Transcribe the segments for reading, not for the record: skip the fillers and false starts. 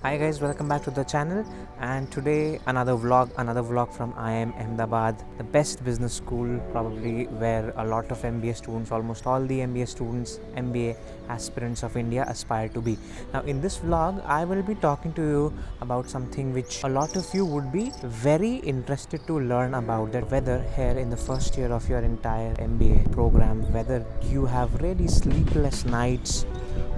Hi guys, welcome back to the channel, and today another vlog from IIM Ahmedabad, the best business school probably, where a lot of MBA students, almost all the MBA students, MBA aspirants of India aspire to be. Now in this vlog I will be talking to you about something which a lot of you would be very interested to learn about, that whether here in the first year of your entire MBA program, whether you have really sleepless nights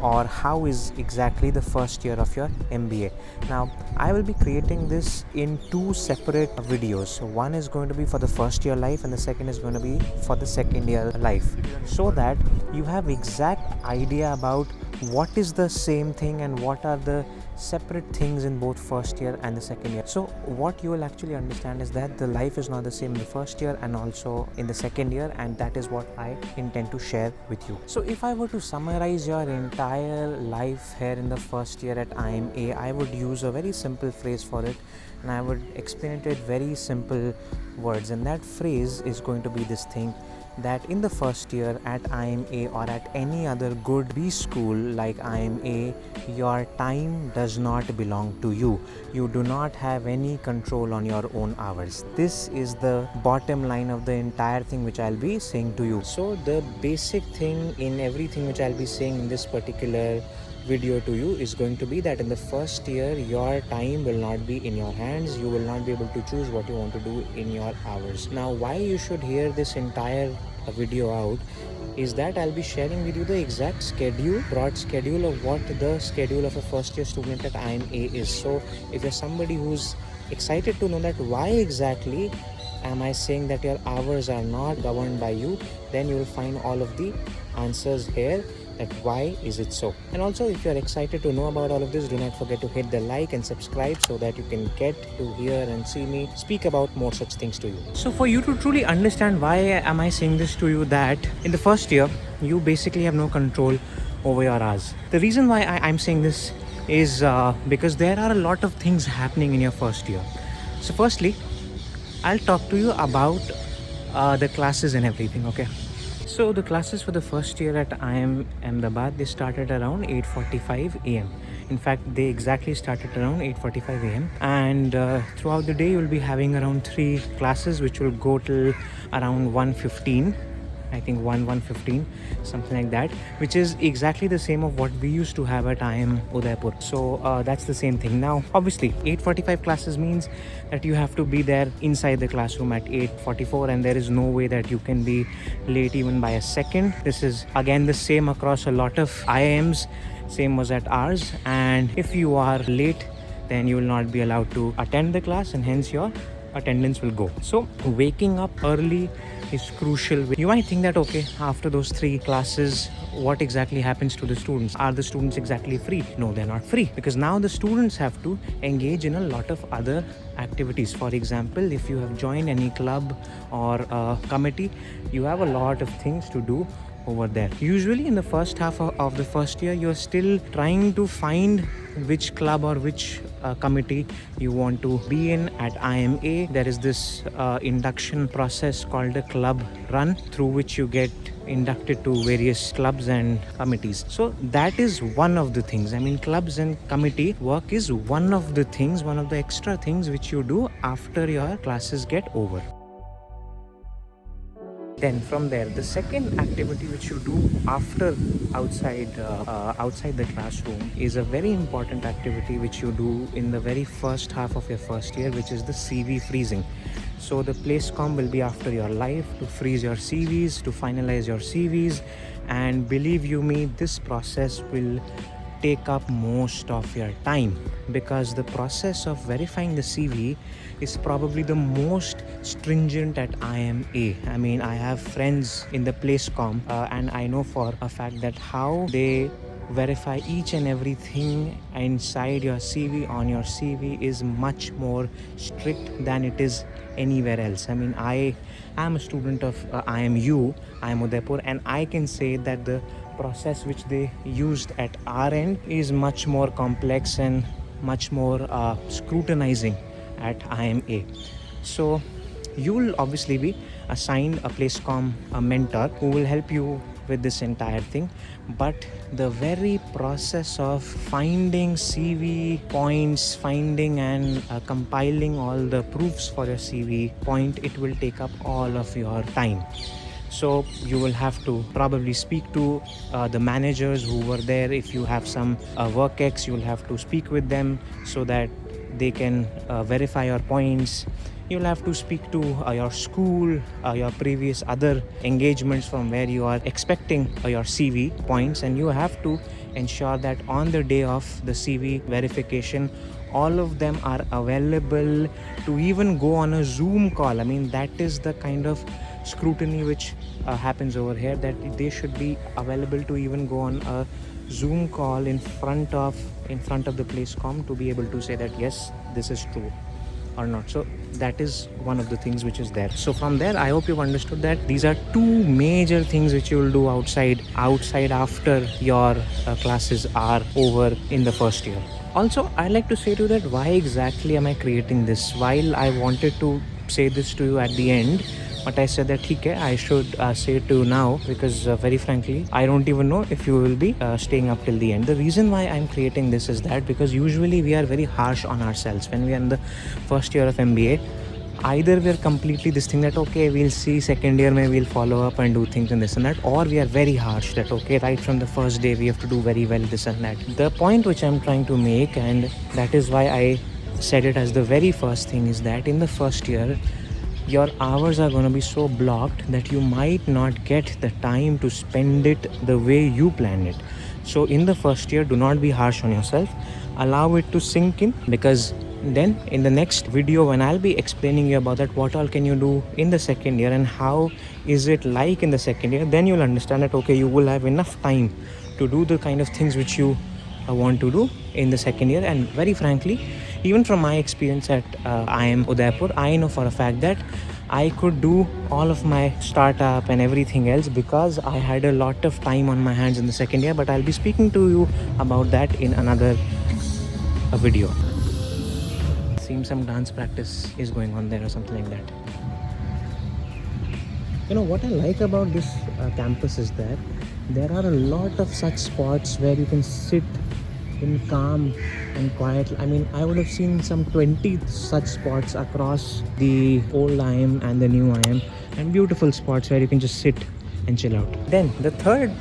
or how is exactly the first year of your MBA. Now I will be creating this in two separate videos. So one is going to be for the first year life and the second is going to be for the second year life, so that you have exact idea about what is the same thing and what are the separate things in both first year and the second year. So what you will actually understand is that the life is not the same in the first year and also in the second year, and that is what I intend to share with you. So if I were to summarize your entire life here in the first year at IIMA, I would use a very simple phrase for it, and I would explain it with very simple words, and that phrase is going to be this thing: that in the first year at IIMA or at any other good B school like IIMA, your time does not belong to you. You do not have any control on your own hours. This is the bottom line of the entire thing which I'll be saying to you. So the basic thing in everything which I'll be saying in this particular video to you is going to be that in the first year your time will not be in your hands. You will not be able to choose what you want to do in your hours. Now why you should hear this entire video out is that I'll be sharing with you the exact schedule, broad schedule of what the schedule of a first year student at IIMA is. So if you're somebody who's excited to know that why exactly am I saying that your hours are not governed by you, then you will find all of the answers here, that why is it so. And also, if you're excited to know about all of this, do not forget to hit the like and subscribe so that you can get to hear and see me speak about more such things to you. So for you to truly understand why am I saying this to you, that in the first year you basically have no control over your hours. The reason why I'm saying this is because there are a lot of things happening in your first year. So firstly, I'll talk to you about the classes and everything, okay? So the classes for the first year at IIM Ahmedabad, they started around 8:45 a.m. In fact, they exactly started around 8:45 a.m. And throughout the day, you'll be having around 3 classes, which will go till around 1:15. I think 1:15, something like that, which is exactly the same of what we used to have at IIM Udaipur. So that's the same thing. Now, obviously, 8:45 classes means that you have to be there inside the classroom at 8:44, and there is no way that you can be late even by a second. This is again the same across a lot of IIMs. Same was at ours. And if you are late, then you will not be allowed to attend the class, and hence your attendance will go. So waking up early is crucial. You might think that, okay, after those 3 classes, what exactly happens to the students? Are the students exactly free? No, they're not free, because now the students have to engage in a lot of other activities. For example, if you have joined any club or a committee, you have a lot of things to do over there. Usually in the first half of the first year, you're still trying to find which club or which committee you want to be in. At IIMA, there is this induction process called a club run, through which you get inducted to various clubs and committees. So that is one of the things. I mean, clubs and committee work is one of the things, one of the extra things which you do after your classes get over. Then from there, the second activity which you do after outside the classroom is a very important activity which you do in the very first half of your first year, which is the CV freezing. So the Placecomm will be after your life to freeze your CVs, to finalize your CVs, and believe you me, this process will take up most of your time, because the process of verifying the CV is probably the most stringent at IIMA. I mean, I have friends in the Placecomm and I know for a fact that how they verify each and everything inside your CV, on your CV, is much more strict than it is anywhere else. I mean, I am a student of IIM Udaipur, and I can say that the process which they used at our end is much more complex and much more scrutinizing at IIMA. So you will obviously be assigned a Placecomm mentor who will help you with this entire thing, but the very process of finding CV points, finding and compiling all the proofs for your CV point, it will take up all of your time. So you will have to probably speak to the managers who were there. If you have some work ex, you will have to speak with them so that they can verify your points. You'll have to speak to your school, your previous other engagements from where you are expecting your CV points, and you have to ensure that on the day of the CV verification, all of them are available to even go on a Zoom call. I mean, that is the kind of scrutiny which happens over here, that they should be available to even go on a Zoom call in front of the Placecomm to be able to say that yes, this is true or not. So that is one of the things which is there. So from there, I hope you've understood that these are two major things which you will do outside after your classes are over in the first year. Also, I like to say to you that why exactly am I creating this? While I wanted to say this to you at the end, but I said that I should say it to you now, because very frankly, I don't even know if you will be staying up till the end. The reason why I'm creating this is that because usually we are very harsh on ourselves when we are in the first year of MBA. Either we are completely this thing that okay, we'll see second year may we'll follow up and do things and this and that, or we are very harsh that okay, right from the first day we have to do very well this and that. The point which I'm trying to make, and that is why I said it as the very first thing, is that in the first year your hours are going to be so blocked that you might not get the time to spend it the way you planned it. So in the first year, do not be harsh on yourself. Allow it to sink in, because then in the next video when I'll be explaining you about that, what all can you do in the second year and how is it like in the second year, then you'll understand that okay, you will have enough time to do the kind of things which you want to do in the second year. And very frankly, even from my experience at IIM Udaipur, I know for a fact that I could do all of my startup and everything else because I had a lot of time on my hands in the second year. But I'll be speaking to you about that in another video. Seems some dance practice is going on there or something like that. You know what I like about this campus is that there are a lot of such spots where you can sit in calm and quiet. I mean, I would have seen some 20 such spots across the old IIM and the new IIM, and beautiful spots where you can just sit and chill out. Then the third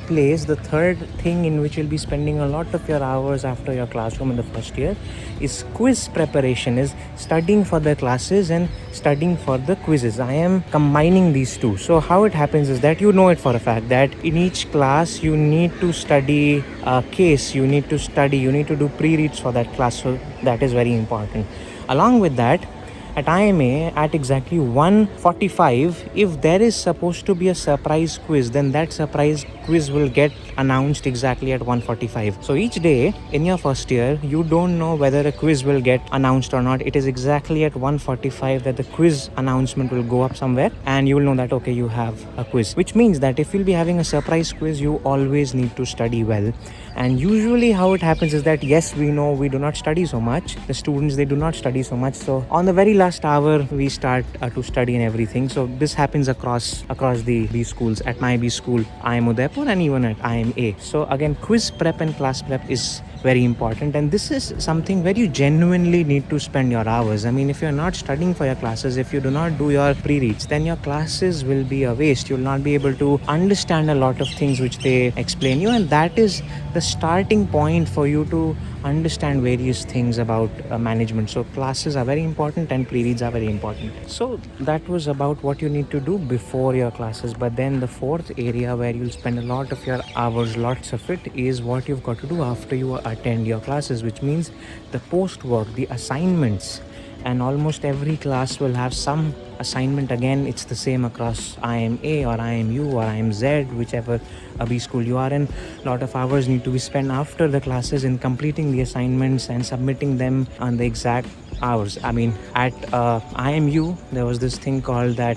thing in which you'll be spending a lot of your hours after your classroom in the first year is quiz preparation, is studying for the classes and studying for the quizzes. I am combining these two. So how it happens is that you know it for a fact that in each class you need to study a case, you need to do pre-reads for that class. So that is very important. Along with that, at IIMA at exactly 1:45, if there is supposed to be a surprise quiz, then that surprise quiz will get announced exactly at 1:45. So each day in your first year, you don't know whether a quiz will get announced or not. It is exactly at 1:45 that the quiz announcement will go up somewhere, and you will know that okay, you have a quiz, which means that if you'll be having a surprise quiz, you always need to study well. And usually how it happens is that yes, we know we do not study so much. The students, they do not study so much. So on the very last hour, we start to study and everything. So this happens across the B schools. At my B school, IIM Udaipur, and even at IIMA. So again, quiz prep and class prep is very important, and this is something where you genuinely need to spend your hours. I mean, if you're not studying for your classes, if you do not do your pre-reads, then your classes will be a waste. You'll not be able to understand a lot of things which they explain you, and that is the starting point for you to understand various things about management. So classes are very important and pre-reads are very important. So that was about what you need to do before your classes. But then the fourth area where you'll spend a lot of your hours, lots of it, is what you've got to do after you attend your classes, which means the post work, the assignments. And almost every class will have some assignment. Again, it's the same across IIMA or IIMU or IIMZ, whichever B school you are in. A lot of hours need to be spent after the classes in completing the assignments and submitting them on the exact hours. I mean, at IIMU, there was this thing called that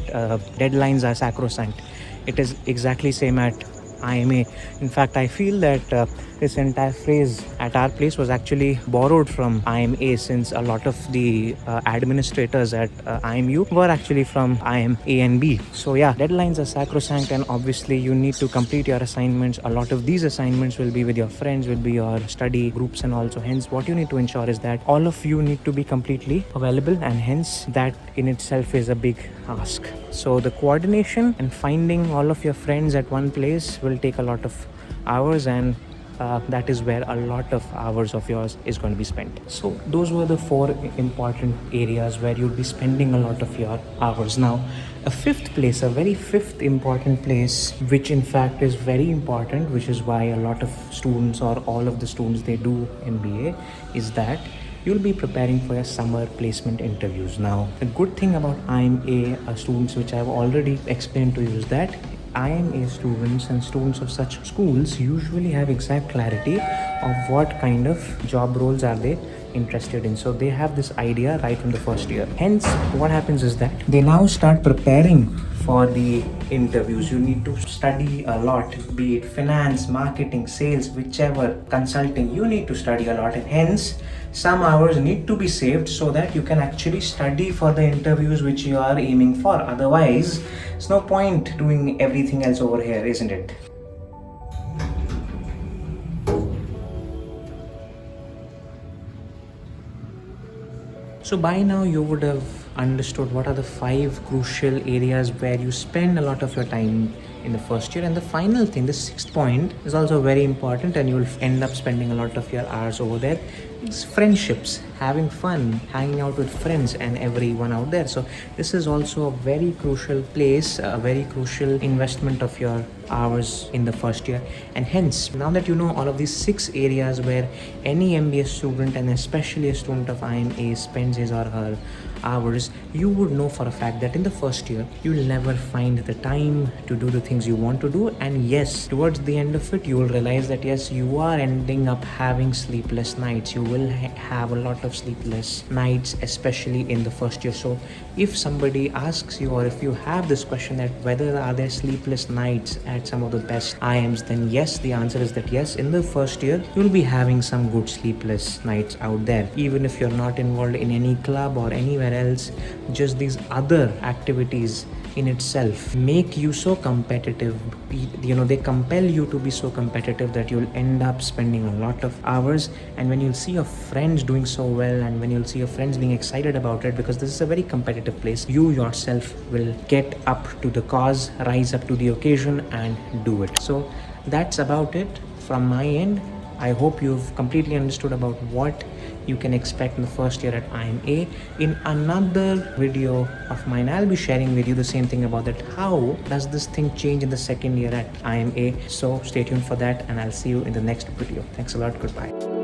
deadlines are sacrosanct. It is exactly same at IIMA. In fact, I feel that this entire phrase at our place was actually borrowed from IIMA, since a lot of the administrators at IMU were actually from IIM A and B. So yeah, deadlines are sacrosanct, and obviously you need to complete your assignments. A lot of these assignments will be with your friends, will be your study groups, and also hence what you need to ensure is that all of you need to be completely available, and hence that in itself is a big ask. So the coordination and finding all of your friends at one place will take a lot of hours, and that is where a lot of hours of yours is going to be spent. So those were the 4 important areas where you'll be spending a lot of your hours. Now, a fifth important place, which in fact is very important, which is why a lot of students or all of the students, they do MBA, is that you'll be preparing for your summer placement interviews. Now, the good thing about IIMA students, which I've already explained to you, is that IIMA students and students of such schools usually have exact clarity of what kind of job roles are they interested in. So they have this idea right from the first year. Hence, what happens is that they now start preparing for the interviews. You need to study a lot, be it finance, marketing, sales, whichever, consulting, you need to study a lot, and hence some hours need to be saved so that you can actually study for the interviews which you are aiming for. Otherwise, there's no point doing everything else over here, isn't it? So by now you would have understood what are the 5 crucial areas where you spend a lot of your time in the first year. And the final thing, the 6th point, is also very important, and you'll end up spending a lot of your hours over there. It's friendships, having fun, hanging out with friends and everyone out there. So this is also a very crucial place, a very crucial investment of your hours in the first year. And hence, now that you know all of these 6 areas where any MBA student, and especially a student of IIMA, spends his or her hours, you would know for a fact that in the first year you'll never find the time to do the things you want to do. And yes, towards the end of it, you will realize that yes, you are ending up having sleepless nights. You will have a lot of sleepless nights, especially in the first year. So if somebody asks you, or if you have this question that whether are there sleepless nights at some of the best IIMs, then yes, the answer is that yes, in the first year you'll be having some good sleepless nights out there. Even if you're not involved in any club or anywhere else, just these other activities in itself make you so competitive. They compel you to be so competitive that you'll end up spending a lot of hours. And when you'll see your friends doing so well, and when you'll see your friends being excited about it, because this is a very competitive place, you yourself will get up to the cause, rise up to the occasion and do it. So that's about it from my end. I hope you've completely understood about what you can expect in the first year at IIMA. In another video of mine, I'll be sharing with you the same thing about that. How does this thing change in the second year at IIMA? So stay tuned for that, and I'll see you in the next video. Thanks a lot. Goodbye.